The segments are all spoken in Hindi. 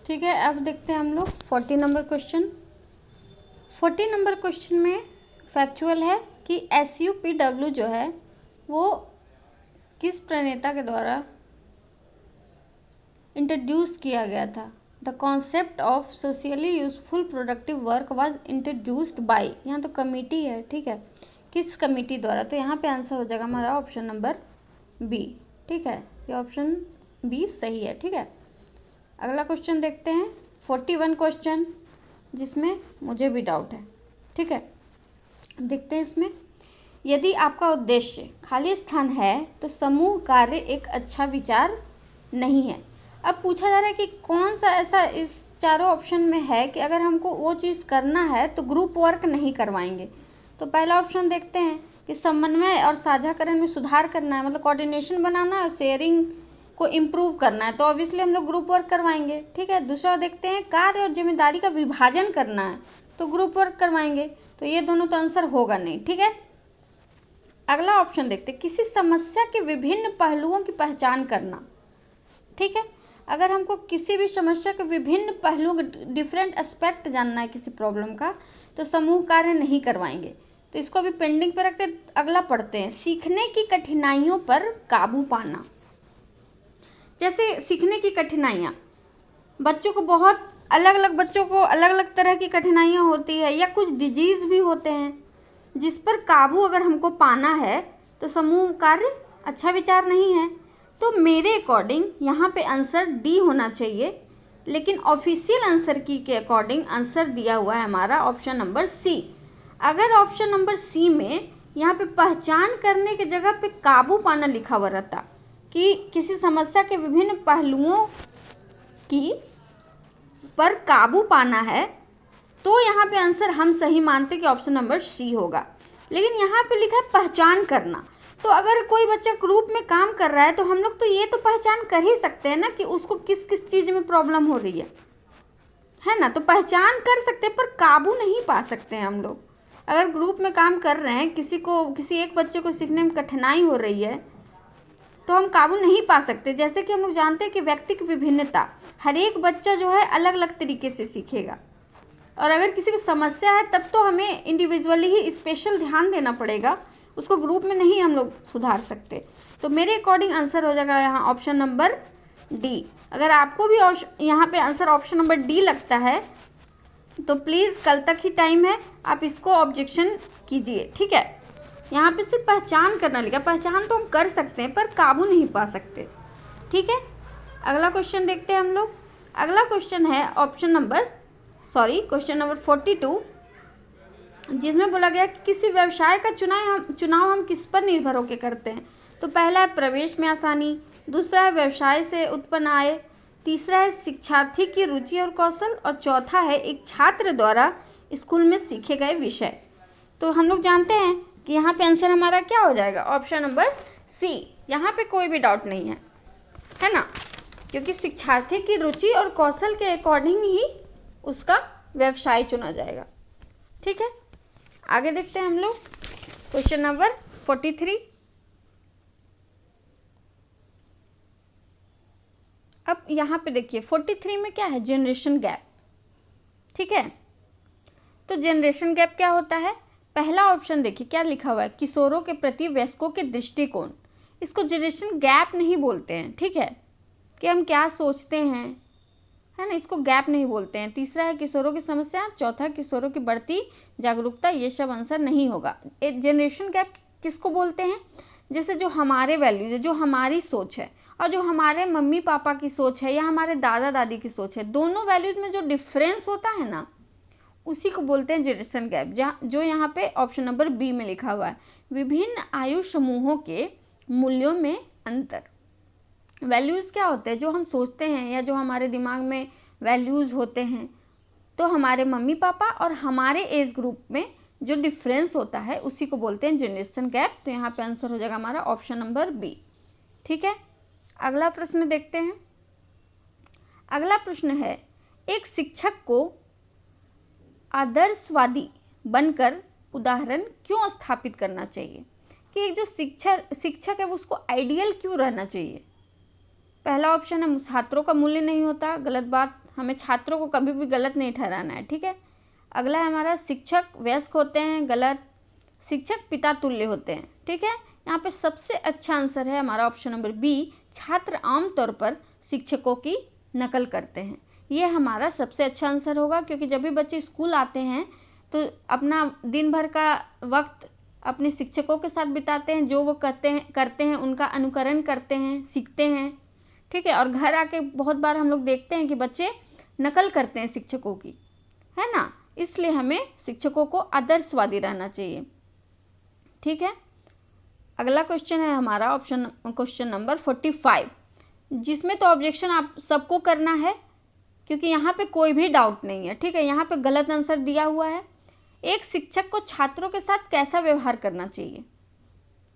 ठीक है, अब देखते हैं हम लोग 40 नंबर क्वेश्चन। 40 नंबर क्वेश्चन में फैक्चुअल है कि SUPW जो है वो किस प्रणेता के द्वारा इंट्रोड्यूस किया गया था। The concept of socially useful productive work was introduced by, यहाँ तो कमिटी है, ठीक है, किस कमिटी द्वारा। तो यहाँ पे आंसर हो जाएगा हमारा ऑप्शन नंबर बी। ठीक है, ये ऑप्शन बी सही है। ठीक है, अगला क्वेश्चन देखते हैं 41 क्वेश्चन, जिसमें मुझे भी डाउट है। ठीक है, देखते हैं इसमें। यदि आपका उद्देश्य खाली स्थान है तो समूह कार्य एक अच्छा विचार नहीं है। अब पूछा जा रहा है कि कौन सा ऐसा इस चारों ऑप्शन में है कि अगर हमको वो चीज़ करना है तो ग्रुप वर्क नहीं करवाएंगे। तो पहला ऑप्शन देखते हैं कि समन्वय और साझाकरण में सुधार करना है, मतलब कोऑर्डिनेशन बनाना है, शेयरिंग को इम्प्रूव करना है, तो ऑब्वियसली हम लोग ग्रुप वर्क करवाएंगे। ठीक है, दूसरा देखते हैं कार्य और जिम्मेदारी का विभाजन करना है, तो ग्रुप वर्क करवाएंगे। तो ये दोनों तो आंसर होगा नहीं। ठीक है, अगला ऑप्शन देखते हैं किसी समस्या के विभिन्न पहलुओं की पहचान करना। ठीक है, अगर हमको किसी भी समस्या के विभिन्न पहलुओं डिफरेंट एस्पेक्ट जानना है किसी प्रॉब्लम का, तो समूह कार्य नहीं करवाएंगे। तो इसको भी पेंडिंग पे रखते, अगला पढ़ते हैं सीखने की कठिनाइयों पर काबू पाना। जैसे सीखने की कठिनाइयाँ, बच्चों को बहुत अलग अलग तरह की कठिनाइयाँ होती है, या कुछ डिजीज़ भी होते हैं जिस पर काबू अगर हमको पाना है तो समूह कार्य अच्छा विचार नहीं है। तो मेरे अकॉर्डिंग यहाँ पे आंसर डी होना चाहिए, लेकिन ऑफिशियल आंसर की के अकॉर्डिंग आंसर दिया हुआ है हमारा ऑप्शन नंबर सी। अगर ऑप्शन नंबर सी में यहाँ पे पहचान करने की जगह पे काबू पाना लिखा हुआ रहता कि किसी समस्या के विभिन्न पहलुओं की पर काबू पाना है, तो यहाँ पे आंसर हम सही मानते कि ऑप्शन नंबर सी होगा। लेकिन यहाँ पे लिखा है पहचान करना, तो अगर कोई बच्चा ग्रुप में काम कर रहा है तो हम लोग तो ये तो पहचान कर ही सकते हैं ना कि उसको किस किस चीज़ में प्रॉब्लम हो रही है ना। तो पहचान कर सकते हैं पर काबू नहीं पा सकते हैं हम लोग। अगर ग्रुप में काम कर रहे हैं, किसी एक बच्चे को सीखने में कठिनाई हो रही है, तो हम काबू नहीं पा सकते। जैसे कि हम लोग जानते हैं कि व्यक्ति की विभिन्नता, हर एक बच्चा जो है अलग अलग तरीके से सीखेगा, और अगर किसी को समस्या है तब तो हमें इंडिविजुअली ही स्पेशल ध्यान देना पड़ेगा, उसको ग्रुप में नहीं हम लोग सुधार सकते। तो मेरे अकॉर्डिंग आंसर हो जाएगा यहाँ ऑप्शन नंबर डी। अगर आपको भी यहाँ पे आंसर ऑप्शन नंबर डी लगता है तो प्लीज़ कल तक ही टाइम है, आप इसको ऑब्जेक्शन कीजिए। ठीक है, यहाँ पे सिर्फ पहचान करना लिखा, पहचान तो हम कर सकते हैं पर काबू नहीं पा सकते। ठीक है, अगला क्वेश्चन देखते हैं हम लोग। अगला क्वेश्चन है क्वेश्चन नंबर 42, जिसमें बोला गया कि किसी व्यवसाय का चुनाव हम किस पर निर्भर होकर करते हैं। तो पहला है प्रवेश में आसानी, दूसरा है व्यवसाय से उत्पन्न आय, तीसरा है शिक्षार्थी की रुचि और कौशल, और चौथा है एक छात्र द्वारा स्कूल में सीखे गए विषय। तो हम लोग जानते हैं कि यहाँ पे आंसर हमारा क्या हो जाएगा, ऑप्शन नंबर सी। यहाँ पे कोई भी डाउट नहीं है ना, क्योंकि शिक्षार्थी की रुचि और कौशल के अकॉर्डिंग ही उसका व्यवसाय चुना जाएगा। ठीक है, आगे देखते हैं हम लोग क्वेश्चन नंबर 43। अब यहाँ पे देखिए 43 में क्या है, जनरेशन गैप। ठीक है, तो जनरेशन गैप क्या होता है, पहला ऑप्शन देखिए क्या लिखा हुआ है, किशोरों के प्रति वयस्कों के दृष्टिकोण। इसको जनरेशन गैप नहीं बोलते हैं। ठीक है, कि हम क्या सोचते हैं, है ना, इसको गैप नहीं बोलते हैं। तीसरा है किशोरों की समस्या, चौथा किशोरों की बढ़ती जागरूकता, ये सब आंसर नहीं होगा। जनरेशन गैप किसको बोलते हैं, जैसे जो हमारे वैल्यूज है, जो हमारी सोच है, और जो हमारे मम्मी पापा की सोच है या हमारे दादा दादी की सोच है, दोनों वैल्यूज में जो डिफरेंस होता है ना, उसी को बोलते हैं जनरेशन गैप। जो यहाँ पे ऑप्शन नंबर बी में लिखा हुआ है, विभिन्न आयु समूहों के मूल्यों में अंतर। वैल्यूज़ क्या होते हैं, जो हम सोचते हैं या जो हमारे दिमाग में वैल्यूज़ होते हैं, तो हमारे मम्मी पापा और हमारे एज ग्रुप में जो डिफरेंस होता है उसी को बोलते हैं जनरेशन गैप। तो यहाँ पे आंसर हो जाएगा हमारा ऑप्शन नंबर बी। ठीक है, अगला प्रश्न देखते हैं। अगला प्रश्न है, एक शिक्षक को आदर्शवादी बनकर उदाहरण क्यों स्थापित करना चाहिए, कि एक जो शिक्षक है वो उसको आइडियल क्यों रहना चाहिए। पहला ऑप्शन है छात्रों का मूल्य नहीं होता, गलत बात हमें छात्रों को कभी भी गलत नहीं ठहराना है, ठीक है। अगला है हमारा शिक्षक वयस्क होते हैं, गलत। शिक्षक पिता तुल्य होते हैं, ठीक है। यहाँ पे सबसे अच्छा आंसर है हमारा ऑप्शन नंबर बी, छात्र आमतौर पर शिक्षकों की नकल करते हैं। ये हमारा सबसे अच्छा आंसर होगा, क्योंकि जब भी बच्चे स्कूल आते हैं तो अपना दिन भर का वक्त अपने शिक्षकों के साथ बिताते हैं, जो वो करते हैं उनका अनुकरण करते हैं, सीखते हैं, ठीक है। और घर आके बहुत बार हम लोग देखते हैं कि बच्चे नकल करते हैं शिक्षकों की, है ना। इसलिए हमें शिक्षकों को आदर्शवादी रहना चाहिए, ठीक है। अगला क्वेश्चन है हमारा क्वेश्चन नंबर 45, जिसमें तो ऑब्जेक्शन आप सबको करना है, क्योंकि यहाँ पे कोई भी डाउट नहीं है, ठीक है। यहाँ पे गलत आंसर दिया हुआ है। एक शिक्षक को छात्रों के साथ कैसा व्यवहार करना चाहिए?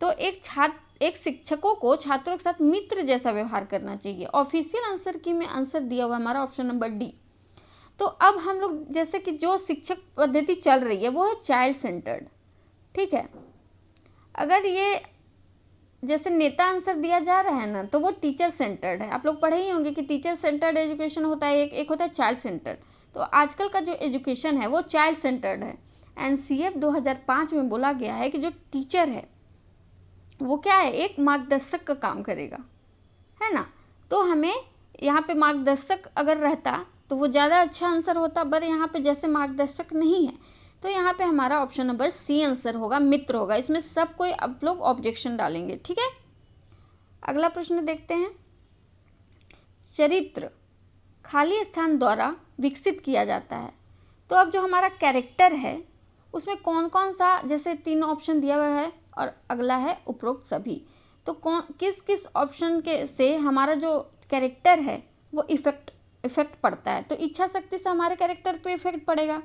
तो एक शिक्षकों को छात्रों के साथ मित्र जैसा व्यवहार करना चाहिए। ऑफिशियल आंसर की में आंसर दिया हुआ हमारा ऑप्शन नंबर डी। तो अब हम लोग जैसे कि जो शिक्षक पद्धति चल रही है वो है चाइल्ड सेंटर्ड, ठीक है। अगर ये जैसे नेता आंसर दिया जा रहा है ना, तो वो टीचर सेंटर्ड है। आप लोग पढ़े ही होंगे कि टीचर सेंटर्ड एजुकेशन होता है, एक होता है चाइल्ड सेंटर्ड। तो आजकल का जो एजुकेशन है वो चाइल्ड सेंटर्ड है। एनसीएफ 2005 में बोला गया है कि जो टीचर है वो क्या है, एक मार्गदर्शक का काम करेगा, है ना। तो हमें यहाँ पे मार्गदर्शक अगर रहता तो वो ज़्यादा अच्छा आंसर होता, पर यहाँ पे जैसे मार्गदर्शक नहीं है तो यहाँ पे हमारा ऑप्शन नंबर सी आंसर होगा, मित्र होगा। इसमें सब कोई आप लोग ऑब्जेक्शन डालेंगे, ठीक है। अगला प्रश्न देखते हैं। चरित्र खाली स्थान द्वारा विकसित किया जाता है। तो अब जो हमारा कैरेक्टर है उसमें कौन कौन सा, जैसे 3 ऑप्शन दिया हुआ है और अगला है उपरोक्त सभी। तो किस किस ऑप्शन के से हमारा जो कैरेक्टर है वो इफेक्ट पड़ता है? तो इच्छा शक्ति से हमारे कैरेक्टर पे इफेक्ट पड़ेगा,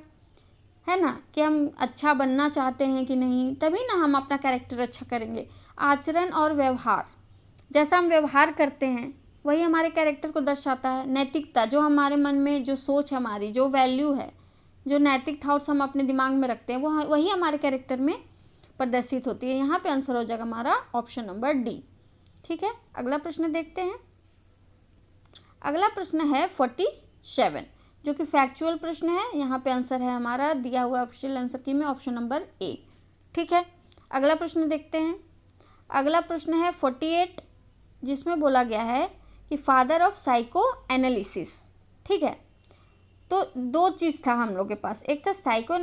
है ना, कि हम अच्छा बनना चाहते हैं कि नहीं, तभी ना हम अपना कैरेक्टर अच्छा करेंगे। आचरण और व्यवहार, जैसा हम व्यवहार करते हैं वही हमारे कैरेक्टर को दर्शाता है। नैतिकता, जो हमारे मन में जो सोच हमारी, जो वैल्यू है, जो नैतिक थॉट्स हम अपने दिमाग में रखते हैं, वो वही हमारे कैरेक्टर में प्रदर्शित होती है। यहाँ पे आंसर हो जाएगा हमारा ऑप्शन नंबर डी, ठीक है। अगला प्रश्न देखते हैं। अगला प्रश्न है 47, जो कि फैक्चुअल प्रश्न है। यहाँ पे आंसर है हमारा दिया हुआ ऑप्शनल आंसर की में ऑप्शन नंबर ए, ठीक है। अगला प्रश्न देखते हैं। अगला प्रश्न है 48, जिसमें बोला गया है कि फादर ऑफ साइको एनालिसिस, ठीक है। तो 2 चीज़ था हम लोग के पास, एक था साइको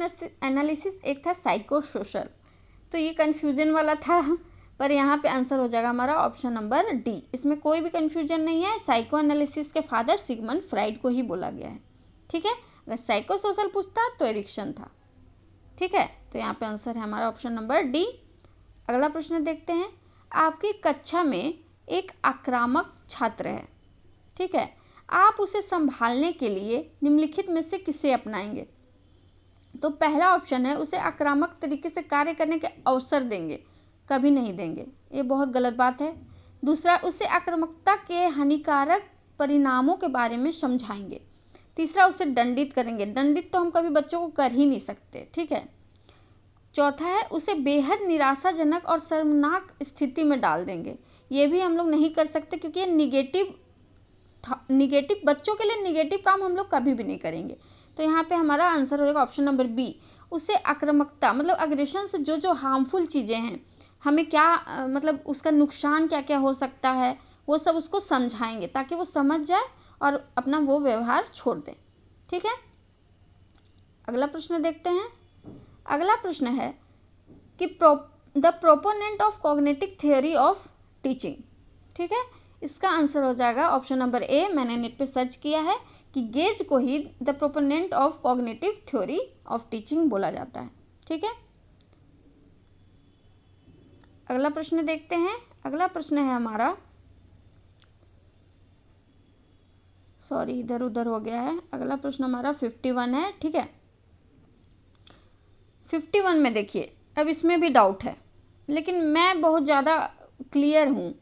एनालिसिस, एक था साइको सोशल। तो ये कन्फ्यूजन वाला था, पर यहाँ पे आंसर हो जाएगा हमारा ऑप्शन नंबर डी। इसमें कोई भी कन्फ्यूजन नहीं है। साइको एनालिसिस के फादर सिगमंड फ्राइड को ही बोला गया है, ठीक है। अगर साइको सोशल पूछता तो एरिक्सन था, ठीक है। तो यहाँ पे आंसर है हमारा ऑप्शन नंबर डी। अगला प्रश्न देखते हैं। आपकी कक्षा में एक आक्रामक छात्र है, ठीक है। आप उसे संभालने के लिए निम्नलिखित में से किसे अपनाएंगे? तो पहला ऑप्शन है उसे आक्रामक तरीके से कार्य करने के अवसर देंगे, कभी नहीं देंगे, ये बहुत गलत बात है। दूसरा, उसे आक्रामकता के हानिकारक परिणामों के बारे में समझाएंगे। तीसरा, उसे दंडित करेंगे। दंडित तो हम कभी बच्चों को कर ही नहीं सकते, ठीक है। चौथा है उसे बेहद निराशाजनक और शर्मनाक स्थिति में डाल देंगे। ये भी हम लोग नहीं कर सकते, क्योंकि ये निगेटिव बच्चों के लिए निगेटिव काम हम लोग कभी भी नहीं करेंगे। तो यहाँ पे हमारा आंसर हो जाएगा ऑप्शन नंबर बी। उसे आक्रामकता मतलब अग्रेशन से जो हार्मफुल चीज़ें हैं, हमें क्या मतलब उसका नुकसान क्या क्या हो सकता है, वो सब उसको समझाएंगे ताकि वो समझ जाए और अपना वो व्यवहार छोड़ दें, ठीक है। अगला प्रश्न देखते हैं। अगला प्रश्न है कि the proponent of cognitive theory of teaching, ठीक है। इसका आंसर हो जाएगा ऑप्शन नंबर ए। मैंने नेट पे सर्च किया है कि गेज को ही the proponent of cognitive theory of teaching बोला जाता है, ठीक है। अगला प्रश्न देखते हैं। अगला प्रश्न है हमारा, सॉरी इधर उधर हो गया है। अगला प्रश्न हमारा 51 है, ठीक है। 51 में देखिए, अब इसमें भी डाउट है, लेकिन मैं बहुत ज़्यादा क्लियर हूँ।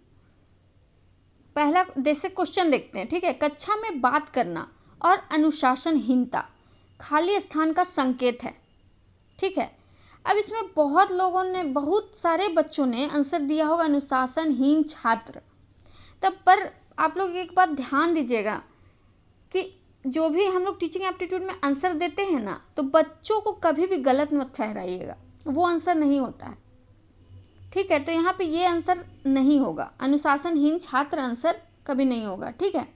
पहला जैसे क्वेश्चन देखते हैं, ठीक है। कक्षा में बात करना और अनुशासनहीनता खाली स्थान का संकेत है, ठीक है। अब इसमें बहुत सारे बच्चों ने आंसर दिया होगा अनुशासनहीन छात्र। तब पर आप लोग एक बात ध्यान दीजिएगा कि जो भी हम लोग टीचिंग एप्टीट्यूड में आंसर देते हैं ना, तो बच्चों को कभी भी गलत मत ठहराइएगा, वो आंसर नहीं होता है, ठीक है। तो यहाँ पे ये आंसर नहीं होगा, अनुशासनहीन छात्र आंसर कभी नहीं होगा, ठीक है।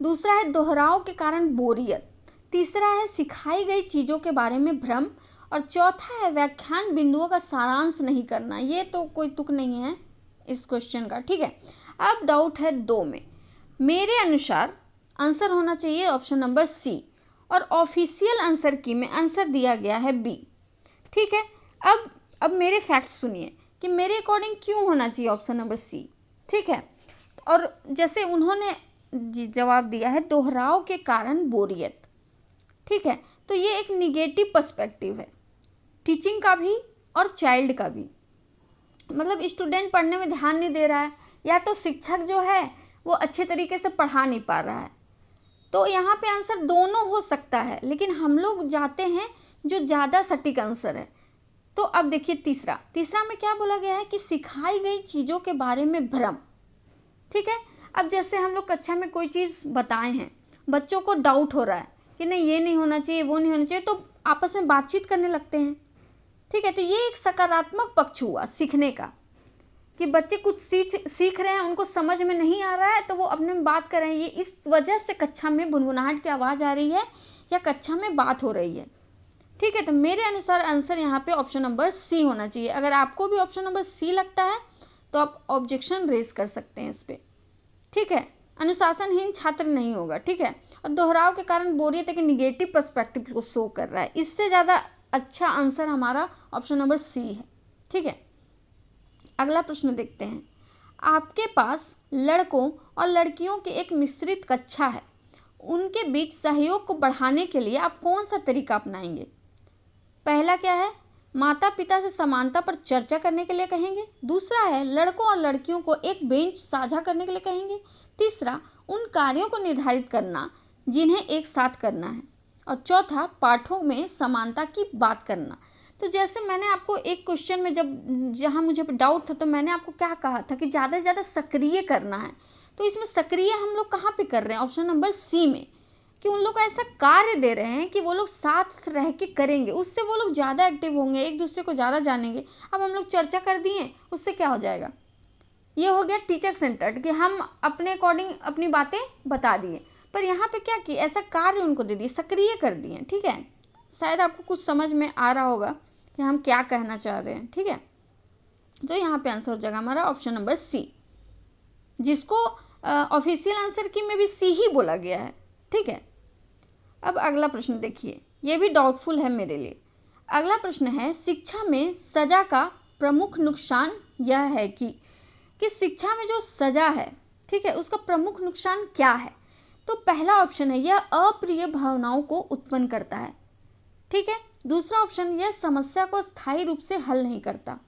दूसरा है दोहराव के कारण बोरियत, तीसरा है सिखाई गई चीज़ों के बारे में भ्रम, और चौथा है व्याख्यान बिंदुओं का सारांश नहीं करना। ये तो कोई तुक नहीं है इस क्वेश्चन का, ठीक है। अब डाउट है 2 में, मेरे अनुसार आंसर होना चाहिए ऑप्शन नंबर सी, और ऑफिशियल आंसर की में आंसर दिया गया है बी, ठीक है। अब मेरे फैक्ट्स सुनिए कि मेरे अकॉर्डिंग क्यों होना चाहिए ऑप्शन नंबर सी, ठीक है। और जैसे उन्होंने जवाब दिया है दोहराव के कारण बोरियत, ठीक है। तो ये एक निगेटिव पर्सपेक्टिव है टीचिंग का भी और चाइल्ड का भी, मतलब स्टूडेंट पढ़ने में ध्यान नहीं दे रहा है, या तो शिक्षक जो है वो अच्छे तरीके से पढ़ा नहीं पा रहा है। तो यहाँ पे आंसर दोनों हो सकता है, लेकिन हम लोग जाते हैं जो ज़्यादा सटीक आंसर है। तो अब देखिए तीसरा में क्या बोला गया है कि सिखाई गई चीज़ों के बारे में भ्रम, ठीक है। अब जैसे हम लोग कक्षा में कोई चीज़ बताए हैं, बच्चों को डाउट हो रहा है कि नहीं ये नहीं होना चाहिए, वो नहीं होना चाहिए, तो आपस में बातचीत करने लगते हैं, ठीक है। तो ये एक सकारात्मक पक्ष हुआ सीखने का, कि बच्चे कुछ सीख रहे हैं, उनको समझ में नहीं आ रहा है तो वो अपने में बात कर रहे हैं। ये इस वजह से कक्षा में गुनगुनाहट की आवाज़ आ रही है या कक्षा में बात हो रही है, ठीक है। तो मेरे अनुसार आंसर यहाँ पे ऑप्शन नंबर सी होना चाहिए। अगर आपको भी ऑप्शन नंबर सी लगता है तो आप ऑब्जेक्शन रेज कर सकते हैं इस पर, ठीक है। अनुशासनहीन छात्र नहीं होगा, ठीक है। और दोहराव के कारण बोरियत एक निगेटिव पर्सपेक्टिव को शो कर रहा है, इससे ज़्यादा अच्छा आंसर हमारा ऑप्शन नंबर सी है, ठीक है। अगला प्रश्न देखते हैं, आपके पास लड़कों और लड़कियों की एक मिश्रित कक्षा है, उनके बीच सहयोग को बढ़ाने के लिए आप कौन सा तरीका अपनाएंगे? पहला क्या है, माता पिता से समानता पर चर्चा करने के लिए कहेंगे। दूसरा है लड़कों और लड़कियों को एक बेंच साझा करने के लिए कहेंगे। तीसरा, उन कार्यों को निर्धारित करना जिन्हें एक साथ करना है। और चौथा, पाठों में समानता की बात करना। तो जैसे मैंने आपको एक क्वेश्चन में जहाँ मुझे डाउट था, तो मैंने आपको क्या कहा था कि ज़्यादा से ज़्यादा सक्रिय करना है। तो इसमें सक्रिय हम लोग कहाँ पे कर रहे हैं? ऑप्शन नंबर सी में, कि उन लोग को ऐसा कार्य दे रहे हैं कि वो लोग साथ रह के करेंगे, उससे वो लोग ज़्यादा एक्टिव होंगे, एक दूसरे को ज़्यादा जानेंगे। अब हम लोग चर्चा कर दिए, उससे क्या हो जाएगा? ये हो गया टीचर सेंटर्ड, कि हम अपने अकॉर्डिंग अपनी बातें बता दिए। पर यहाँ पे क्या किए, ऐसा कार्य उनको दे दिए, सक्रिय कर दिए, ठीक है। शायद आपको कुछ समझ में आ रहा होगा कि हम क्या कहना चाह रहे हैं, ठीक है। तो यहाँ पे आंसर हो जाएगा हमारा ऑप्शन नंबर सी, जिसको ऑफिशियल आंसर की में भी सी ही बोला गया है, ठीक है। अब अगला प्रश्न देखिए, ये भी डाउटफुल है मेरे लिए। अगला प्रश्न है, शिक्षा में सजा का प्रमुख नुकसान यह है कि शिक्षा में जो सजा है, ठीक है, उसका प्रमुख नुकसान क्या है? तो पहला ऑप्शन है, यह अप्रिय भावनाओं को उत्पन्न करता है, ठीक है। दूसरा ऑप्शन, यह समस्या को स्थायी रूप से हल नहीं करता।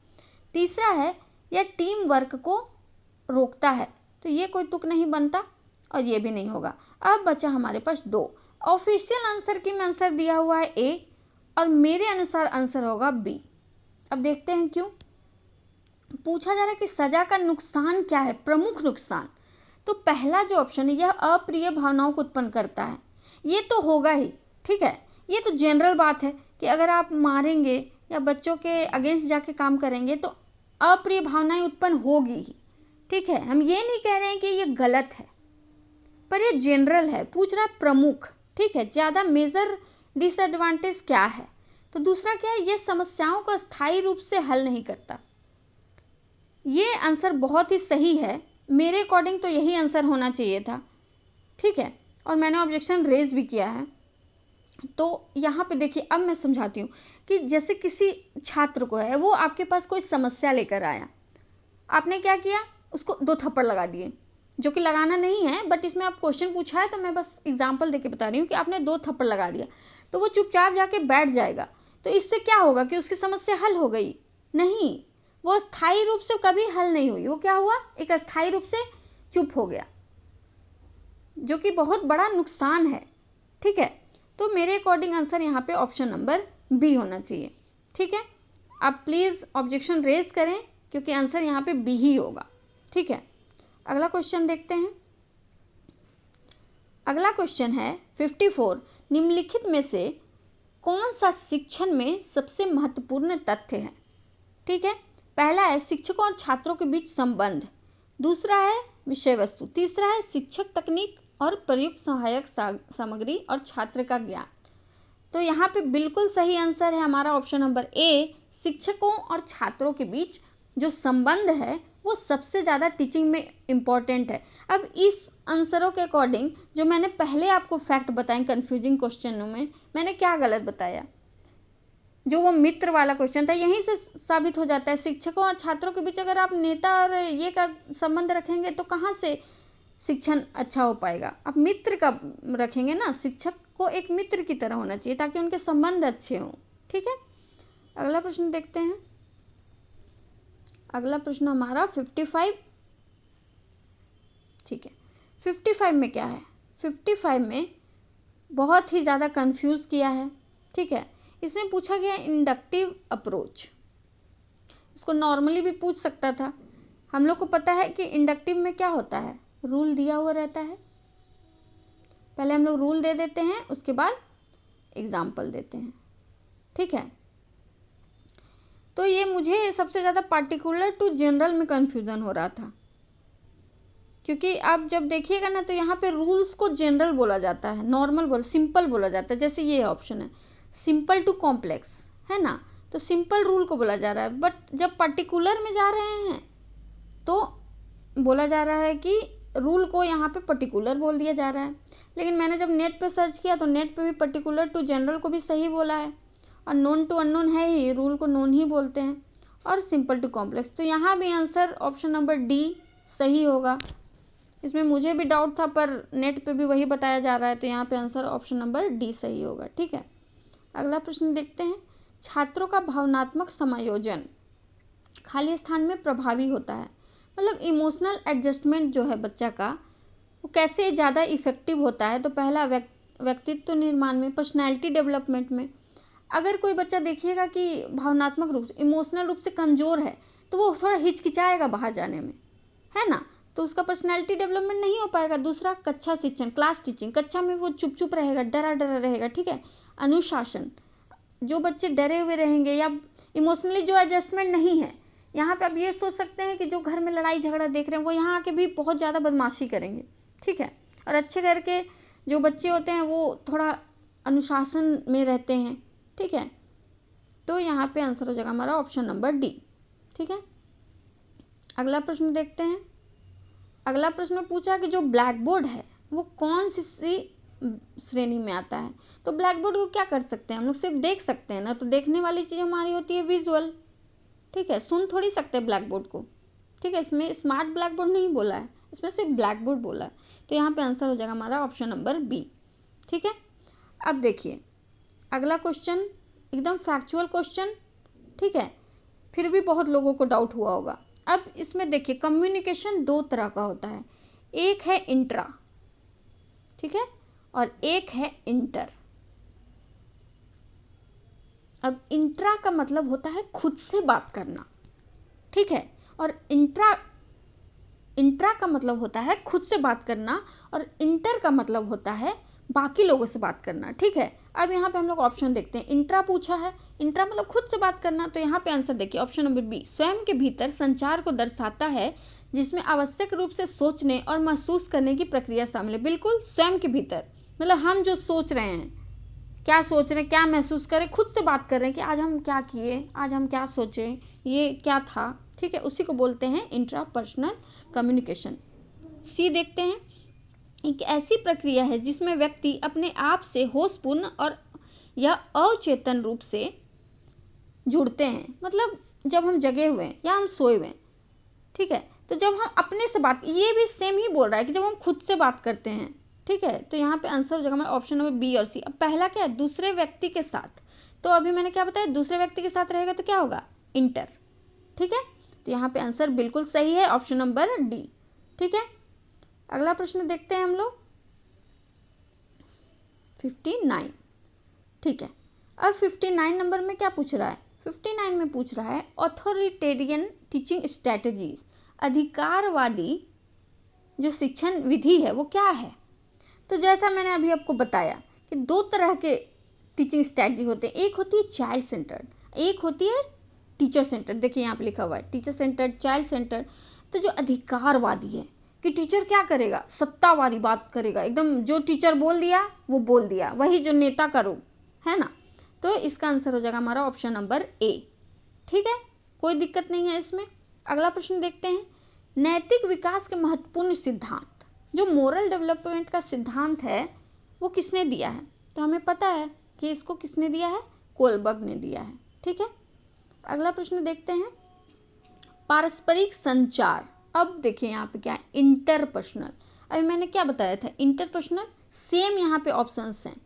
तीसरा है, यह टीम वर्क को रोकता है। तो ये कोई तुक नहीं बनता और ये भी नहीं होगा। अब बचा हमारे पास 2। ऑफिशियल आंसर की में आंसर दिया हुआ है ए, और मेरे अनुसार आंसर होगा बी। अब देखते हैं क्यों पूछा जा रहा है कि सजा का नुकसान क्या है, प्रमुख नुकसान। तो पहला जो ऑप्शन है, यह अप्रिय भावनाओं को उत्पन्न करता है, ये तो होगा ही, ठीक है। ये तो जनरल बात है कि अगर आप मारेंगे या बच्चों के अगेंस्ट जाके काम करेंगे तो अप्रिय भावनाएं उत्पन्न होगी ही, ठीक है। हम ये नहीं कह रहे हैं कि ये गलत है, पर ये जनरल है, पूछ रहा है प्रमुख, ठीक है। ज़्यादा मेजर डिसएडवांटेज क्या है? तो दूसरा क्या है, ये समस्याओं को स्थायी रूप से हल नहीं करता। ये आंसर बहुत ही सही है, मेरे अकॉर्डिंग तो यही आंसर होना चाहिए था, ठीक है। और मैंने ऑब्जेक्शन रेज भी किया है। तो यहाँ पे देखिए, अब मैं समझाती हूँ कि जैसे किसी छात्र को है, वो आपके पास कोई समस्या लेकर आया, आपने क्या किया, उसको 2 थप्पड़ लगा दिए, जो कि लगाना नहीं है, बट इसमें आप क्वेश्चन पूछा है तो मैं बस एग्जांपल देके बता रही हूँ कि आपने 2 थप्पड़ लगा दिया, तो वो चुपचाप जाके बैठ जाएगा। तो इससे क्या होगा कि उसकी समस्या हल हो गई? नहीं, वो स्थायी रूप से कभी हल नहीं हुई। वो क्या हुआ, एक अस्थायी रूप से चुप हो गया, जो कि बहुत बड़ा नुकसान है, ठीक है। तो मेरे अकॉर्डिंग आंसर यहाँ पे ऑप्शन नंबर बी होना चाहिए, ठीक है। आप प्लीज़ ऑब्जेक्शन रेज करें क्योंकि आंसर यहाँ पे बी ही होगा, ठीक है। अगला क्वेश्चन देखते हैं। अगला क्वेश्चन है 54, निम्नलिखित में से कौन सा शिक्षण में सबसे महत्वपूर्ण तथ्य है? ठीक है, पहला है शिक्षकों और छात्रों के बीच संबंध, दूसरा है विषय वस्तु, तीसरा है शिक्षक तकनीक और प्रयुक्त सहायक सामग्री और छात्र का ज्ञान। तो यहाँ पे बिल्कुल सही आंसर है हमारा ऑप्शन नंबर ए, शिक्षकों और छात्रों के बीच जो संबंध है वो सबसे ज़्यादा टीचिंग में इम्पॉर्टेंट है। अब इस आंसरों के अकॉर्डिंग जो मैंने पहले आपको फैक्ट बताए कन्फ्यूजिंग क्वेश्चनों में, मैंने क्या गलत बताया? जो वो मित्र वाला क्वेश्चन था, यहीं से साबित हो जाता है शिक्षकों और छात्रों के बीच अगर आप नेता और ये का संबंध रखेंगे तो कहाँ से शिक्षण अच्छा हो पाएगा? आप मित्र का रखेंगे ना, शिक्षक को एक मित्र की तरह होना चाहिए ताकि उनके संबंध अच्छे हों। ठीक है, अगला प्रश्न देखते हैं। अगला प्रश्न हमारा 55। ठीक है, 55 में क्या है? 55 में बहुत ही ज़्यादा कंफ्यूज किया है। ठीक है, इसमें पूछा गया इंडक्टिव अप्रोच। इसको नॉर्मली भी पूछ सकता था। हम लोग को पता है कि इंडक्टिव में क्या होता है, रूल दिया हुआ रहता है। पहले हम लोग रूल दे देते हैं, उसके बाद एग्जाम्पल देते हैं। ठीक है, तो ये मुझे सबसे ज़्यादा पार्टिकुलर टू जनरल में कन्फ्यूज़न हो रहा था, क्योंकि आप जब देखिएगा ना तो यहाँ पे रूल्स को जनरल बोला जाता है, नॉर्मल सिंपल बोला जाता है। जैसे ये ऑप्शन है सिंपल टू कॉम्प्लेक्स, है ना, तो सिंपल रूल को बोला जा रहा है। बट जब पर्टिकुलर में जा रहे हैं तो बोला जा रहा है कि रूल को यहाँ पे पर्टिकुलर बोल दिया जा रहा है। लेकिन मैंने जब नेट पे सर्च किया तो नेट पे भी पर्टिकुलर टू जनरल को भी सही बोला है, और नोन टू अननोन है ही, रूल को नोन ही बोलते हैं, और सिंपल टू कॉम्प्लेक्स। तो यहाँ भी आंसर ऑप्शन नंबर डी सही होगा। इसमें मुझे भी डाउट था पर नेट पे भी वही बताया जा रहा है, तो यहाँ पे आंसर ऑप्शन नंबर डी सही होगा। ठीक है, अगला प्रश्न देखते हैं। छात्रों का भावनात्मक समायोजन खाली स्थान में प्रभावी होता है, मतलब इमोशनल एडजस्टमेंट जो है बच्चा का, वो कैसे ज़्यादा इफेक्टिव होता है? तो पहला व्यक्तित्व निर्माण में, पर्सनैलिटी डेवलपमेंट में। अगर कोई बच्चा देखिएगा कि भावनात्मक रूप से, इमोशनल रूप से कमज़ोर है तो वो थोड़ा हिचकिचाएगा बाहर जाने में, है ना, तो उसका पर्सनैलिटी डेवलपमेंट नहीं हो पाएगा। दूसरा कक्षा शिक्षण, क्लास टीचिंग, कक्षा में वो चुप चुप रहेगा, डरा डरा रहेगा। ठीक है, अनुशासन, जो बच्चे डरे हुए रहेंगे या इमोशनली जो एडजस्टमेंट नहीं है, यहाँ पे आप ये सोच सकते हैं कि जो घर में लड़ाई झगड़ा देख रहे हैं वो यहाँ आके भी बहुत ज़्यादा बदमाशी करेंगे। ठीक है, और अच्छे घर के जो बच्चे होते हैं वो थोड़ा अनुशासन में रहते हैं। ठीक है, तो यहाँ पे आंसर हो जाएगा हमारा ऑप्शन नंबर डी। ठीक है, अगला प्रश्न देखते हैं। अगला प्रश्न पूछा कि जो ब्लैक बोर्ड है वो कौन सी श्रेणी में आता है? तो ब्लैक बोर्ड को क्या कर सकते हैं हम लोग? सिर्फ देख सकते हैं ना, तो देखने वाली चीज़ हमारी होती है विजुअल। ठीक है, सुन थोड़ी सकते हैं ब्लैक बोर्ड को। ठीक है, इसमें स्मार्ट ब्लैक बोर्ड नहीं बोला है, इसमें सिर्फ ब्लैक बोर्ड बोला है। तो यहाँ पे आंसर हो जाएगा हमारा ऑप्शन नंबर बी। ठीक है, अब देखिए अगला क्वेश्चन एकदम फैक्चुअल क्वेश्चन। ठीक है, फिर भी बहुत लोगों को डाउट हुआ होगा। अब इसमें देखिए कम्युनिकेशन दो तरह का होता है, एक है इंट्रा, ठीक है, और एक है इंटर। अब इंट्रा का मतलब होता है खुद से बात करना। ठीक है, और इंट्रा का मतलब होता है खुद से बात करना, और इंटर का मतलब होता है बाकी लोगों से बात करना। ठीक है, अब यहाँ पे हम लोग ऑप्शन देखते हैं। इंट्रा पूछा है, इंट्रा मतलब खुद से बात करना, तो यहाँ पे आंसर देखिए ऑप्शन नंबर बी, स्वयं के भीतर संचार को दर्शाता है जिसमें आवश्यक रूप से सोचने और महसूस करने की प्रक्रिया शामिल है। बिल्कुल स्वयं के भीतर, मतलब हम जो सोच रहे हैं, क्या सोच रहे हैं, क्या महसूस करें, खुद से बात कर रहे हैं कि आज हम क्या किए, आज हम क्या सोचे, ये क्या था। ठीक है, उसी को बोलते हैं इंट्रापर्सनल कम्युनिकेशन। सी देखते हैं। एक ऐसी प्रक्रिया है जिसमें व्यक्ति अपने आप से होशपूर्ण और या अचेतन रूप से जुड़ते हैं, मतलब जब हम जगे हुए हैं या हम सोए हुए हैं। ठीक है, तो जब हम अपने से बात, ये भी सेम ही बोल रहा है कि जब हम खुद से बात करते हैं। ठीक है, तो यहाँ पे आंसर हो जाएगा हमारा ऑप्शन नंबर बी और सी। अब पहला क्या है, दूसरे व्यक्ति के साथ, तो अभी मैंने क्या बताया, दूसरे व्यक्ति के साथ रहेगा तो क्या होगा, इंटर। ठीक है, तो यहाँ पे आंसर बिल्कुल सही है, ऑप्शन नंबर डी। ठीक है, अगला प्रश्न देखते हैं हम लोग 59। ठीक है, अब 59 नंबर में क्या पूछ रहा है, 59 में पूछ रहा है ऑथोरिटेरियन टीचिंग स्ट्रैटेजीज, अधिकारवादी जो शिक्षण विधि है वो क्या है? तो जैसा मैंने अभी आपको बताया कि 2 तरह के टीचिंग स्ट्रैटेजी होते हैं, एक होती है चाइल्ड सेंटर्ड, एक होती है टीचर सेंटर्ड। देखिए यहाँ पे लिखा हुआ है टीचर सेंटर्ड, चाइल्ड सेंटर्ड। तो जो अधिकारवादी है कि टीचर क्या करेगा, सत्तावादी बात करेगा, एकदम जो टीचर बोल दिया वो बोल दिया, वही जो नेता का रूप है ना। तो इसका आंसर हो जाएगा हमारा ऑप्शन नंबर ए। ठीक है, कोई दिक्कत नहीं है इसमें। अगला प्रश्न देखते हैं, नैतिक विकास के महत्वपूर्ण सिद्धांत, जो मोरल डेवलपमेंट का सिद्धांत है वो किसने दिया है। तो हमें पता है कि इसको किसने दिया है, कोलबर्ग ने दिया है। ठीक है, अगला प्रश्न देखते हैं, पारस्परिक संचार। अब देखिए यहाँ पे क्या है, इंटरपर्सनल। अभी मैंने क्या बताया था, इंटरपर्सनल, सेम यहाँ पे ऑप्शंस हैं।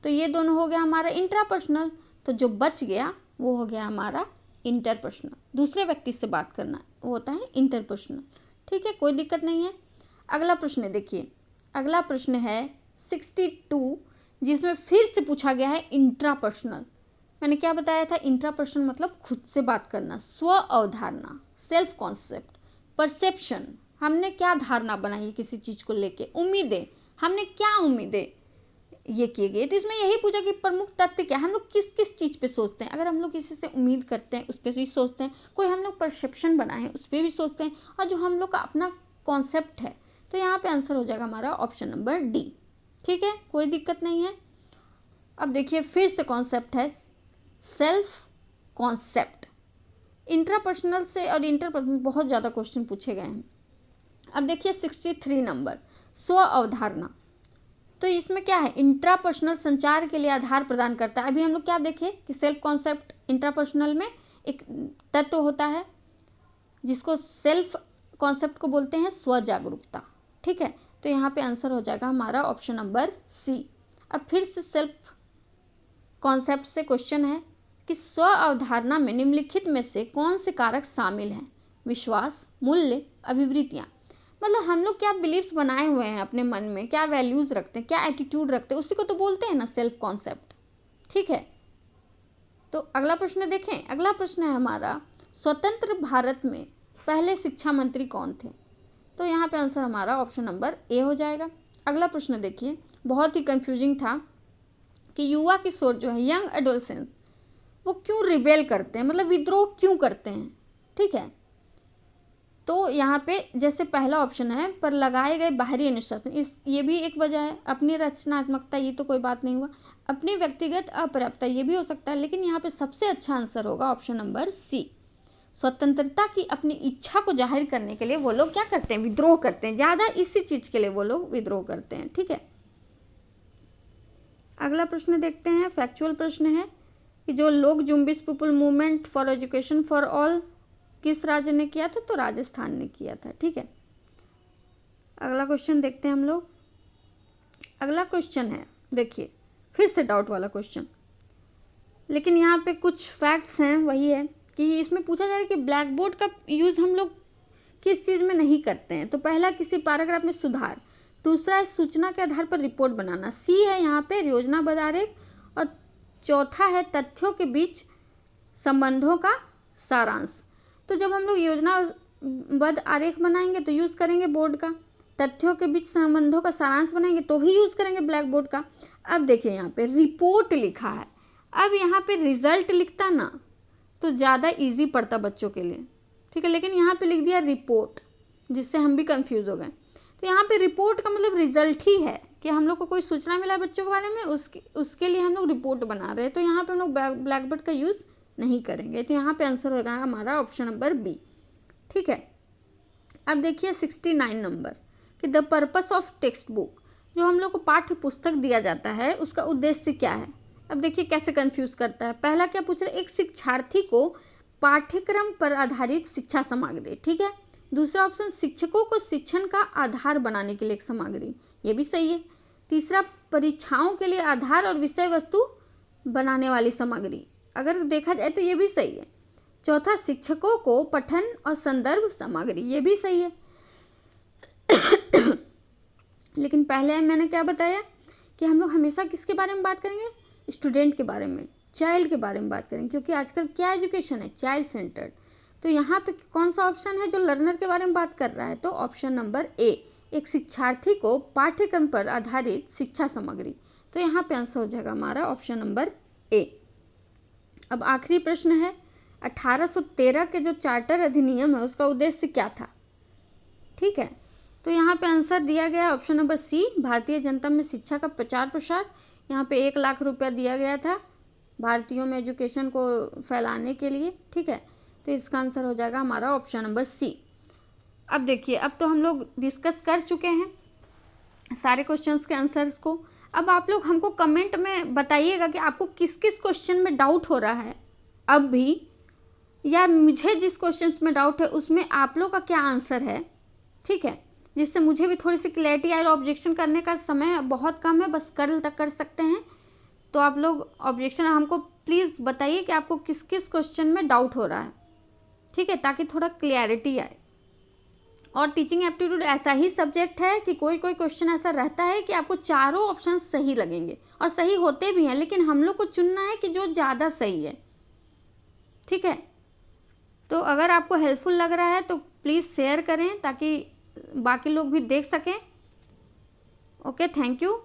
तो ये दोनों हो गया हमारा इंट्रापर्सनल, तो जो बच गया वो हो गया हमारा इंटरपर्सनल। दूसरे व्यक्ति से बात करना वो होता है इंटरपर्सनल। ठीक है, कोई दिक्कत नहीं है। अगला प्रश्न देखिए, अगला प्रश्न है 62, जिसमें फिर से पूछा गया है इंट्रापर्सनल। मैंने क्या बताया था, इंट्रापर्सनल मतलब खुद से बात करना, स्व अवधारणा, सेल्फ कॉन्सेप्ट, परसेप्शन, हमने क्या धारणा बनाई है किसी चीज़ को लेके, उम्मीदें, हमने क्या उम्मीदें ये किए गए। तो इसमें यही पूछा कि प्रमुख तथ्य क्या, हम लोग किस किस चीज़ पे सोचते हैं। अगर हम लोग किसी से उम्मीद करते हैं उस पर भी सोचते हैं, कोई हम लोग परसेप्शन बनाए हैं उस पर भी सोचते हैं, और जो हम लोग का अपना कॉन्सेप्ट है। तो यहाँ पे आंसर हो जाएगा हमारा ऑप्शन नंबर डी। ठीक है, कोई दिक्कत नहीं है। अब देखिए फिर से कॉन्सेप्ट है सेल्फ कॉन्सेप्ट। इंट्रापर्सनल से और इंटरपर्सनल बहुत ज़्यादा क्वेश्चन पूछे गए हैं। अब देखिए 63 नंबर, स्व अवधारणा। तो इसमें क्या है, इंट्रापर्सनल संचार के लिए आधार प्रदान करता है। अभी हम लोग क्या देखे कि सेल्फ कॉन्सेप्ट इंट्रापर्सनल में एक तत्व होता है जिसको सेल्फ कॉन्सेप्ट को बोलते हैं स्व जागरूकता। ठीक है, तो यहाँ पे आंसर हो जाएगा हमारा ऑप्शन नंबर सी। अब फिर से सेल्फ कॉन्सेप्ट से क्वेश्चन है कि स्व अवधारणा में निम्नलिखित में से कौन से कारक शामिल हैं, विश्वास, मूल्य, अभिवृत्तियाँ। मतलब हम लोग क्या बिलीव्स बनाए हुए हैं अपने मन में, क्या वैल्यूज़ रखते हैं, क्या एटीट्यूड रखते हैं, उसी को तो बोलते हैं ना सेल्फ कॉन्सेप्ट। ठीक है, तो अगला प्रश्न देखें। अगला प्रश्न है हमारा, स्वतंत्र भारत में पहले शिक्षा मंत्री कौन थे। तो यहाँ पे आंसर हमारा ऑप्शन नंबर ए हो जाएगा। अगला प्रश्न देखिए, बहुत ही कंफ्यूजिंग था कि युवा किशोर जो है, यंग एडोलसेंस, वो क्यों रिबेल करते हैं, मतलब विद्रोह क्यों करते हैं। ठीक है, तो यहाँ पे जैसे पहला ऑप्शन है पर लगाए गए बाहरी अनुशासन, इस ये भी एक वजह है। अपनी रचनात्मकता, ये तो कोई बात नहीं हुआ। अपनी व्यक्तिगत अपर्याप्तता, ये भी हो सकता है। लेकिन यहाँ पे सबसे अच्छा आंसर होगा ऑप्शन नंबर सी, स्वतंत्रता की अपनी इच्छा को जाहिर करने के लिए वो लोग क्या करते हैं, विद्रोह करते हैं। ज़्यादा इसी चीज़ के लिए वो लोग विद्रोह करते हैं। ठीक है, अगला प्रश्न देखते हैं, फैक्चुअल प्रश्न है कि जो Lok Jumbish people movement for education for all किस राज्य ने किया था। तो राजस्थान ने किया था। ठीक है, अगला क्वेश्चन देखते हैं हम लोग। अगला क्वेश्चन है, देखिए फिर से डाउट वाला क्वेश्चन, लेकिन यहाँ पे कुछ फैक्ट्स हैं। वही है कि इसमें पूछा जा रहा है कि ब्लैक बोर्ड का यूज़ हम लोग किस चीज़ में नहीं करते हैं। तो पहला, किसी पैराग्राफ में सुधार। दूसरा है सूचना के आधार पर रिपोर्ट बनाना। सी है यहाँ पे योजनाबद्ध आरेख। और चौथा है तथ्यों के बीच संबंधों का सारांश। तो जब हम लोग योजनाबद्ध आरेख बनाएंगे तो यूज़ करेंगे बोर्ड का, तथ्यों के बीच संबंधों का सारांश बनाएंगे तो भी यूज़ करेंगे ब्लैक बोर्ड का। अब देखिए यहाँ पे रिपोर्ट लिखा है, अब यहाँ पे रिजल्ट लिखता ना तो ज़्यादा इजी पड़ता बच्चों के लिए। ठीक है, लेकिन यहाँ पे लिख दिया रिपोर्ट, जिससे हम भी कंफ्यूज हो गए। तो यहाँ पे रिपोर्ट का मतलब रिजल्ट ही है कि हम लोग को कोई सूचना मिला बच्चों के बारे में, उसके लिए हम लोग रिपोर्ट बना रहे हैं। तो यहाँ पे हम लोग ब्लैक बोर्ड का यूज़ नहीं करेंगे। तो यहाँ पे आंसर होगा हमारा ऑप्शन नंबर बी। ठीक है, अब देखिए 69 नंबर कि the purpose of text book, जो हम लोग को पाठ्य पुस्तक दिया जाता है उसका उद्देश्य क्या है। अब देखिए कैसे कंफ्यूज करता है। पहला क्या पूछ रहा है, एक शिक्षार्थी को पाठ्यक्रम पर आधारित शिक्षा सामग्री। ठीक है, दूसरा ऑप्शन शिक्षकों को शिक्षण का आधार बनाने के लिए एक सामग्री, ये भी सही है। तीसरा परीक्षाओं के लिए आधार और विषय वस्तु बनाने वाली सामग्री, अगर देखा जाए तो ये भी सही है। चौथा शिक्षकों को पठन और संदर्भ सामग्री, ये भी सही है। लेकिन पहले मैंने क्या बताया कि हम लोग हमेशा किसके बारे में बात करेंगे, स्टूडेंट के बारे में, चाइल्ड के बारे में बात करेंगे, क्योंकि आजकल क्या एजुकेशन है, चाइल्ड सेंटर्ड। तो यहाँ पे कौन सा ऑप्शन है जो लर्नर के बारे में बात कर रहा है। तो ऑप्शन नंबर ए, एक शिक्षार्थी को पाठ्यक्रम पर आधारित शिक्षा सामग्री। तो यहाँ पे आंसर हो जाएगा हमारा ऑप्शन नंबर ए। अब आखिरी प्रश्न है, 1813 के जो चार्टर अधिनियम है उसका उद्देश्य क्या था? ठीक है, तो यहाँ पे आंसर दिया गया option number C, Bharatiya Janata में शिक्षा का प्रचार प्रसार। यहाँ पे 1 लाख रुपया दिया गया था भारतीयों में एजुकेशन को फैलाने के लिए। ठीक है, तो इसका आंसर हो जाएगा हमारा ऑप्शन नंबर सी। अब देखिए, अब तो हम लोग डिस्कस कर चुके हैं सारे क्वेश्चंस के आंसर्स को। अब आप लोग हमको कमेंट में बताइएगा कि आपको किस किस क्वेश्चन में डाउट हो रहा है अब भी, या मुझे जिस क्वेश्चन में डाउट है उसमें आप लोग का क्या आंसर है। ठीक है, जिससे मुझे भी थोड़ी सी क्लैरिटी आए। ऑब्जेक्शन करने का समय बहुत कम है, बस कल तक कर सकते हैं। तो आप लोग ऑब्जेक्शन हमको प्लीज़ बताइए कि आपको किस किस क्वेश्चन में डाउट हो रहा है। ठीक है, ताकि थोड़ा क्लैरिटी आए। और टीचिंग एप्टीट्यूड ऐसा ही सब्जेक्ट है कि कोई कोई क्वेश्चन ऐसा रहता है कि आपको चारों ऑप्शन सही लगेंगे और सही होते भी हैं, लेकिन हम लोग को चुनना है कि जो ज़्यादा सही है। ठीक है, तो अगर आपको हेल्पफुल लग रहा है तो प्लीज़ शेयर करें ताकि बाकी लोग भी देख सकें। Okay, thank you.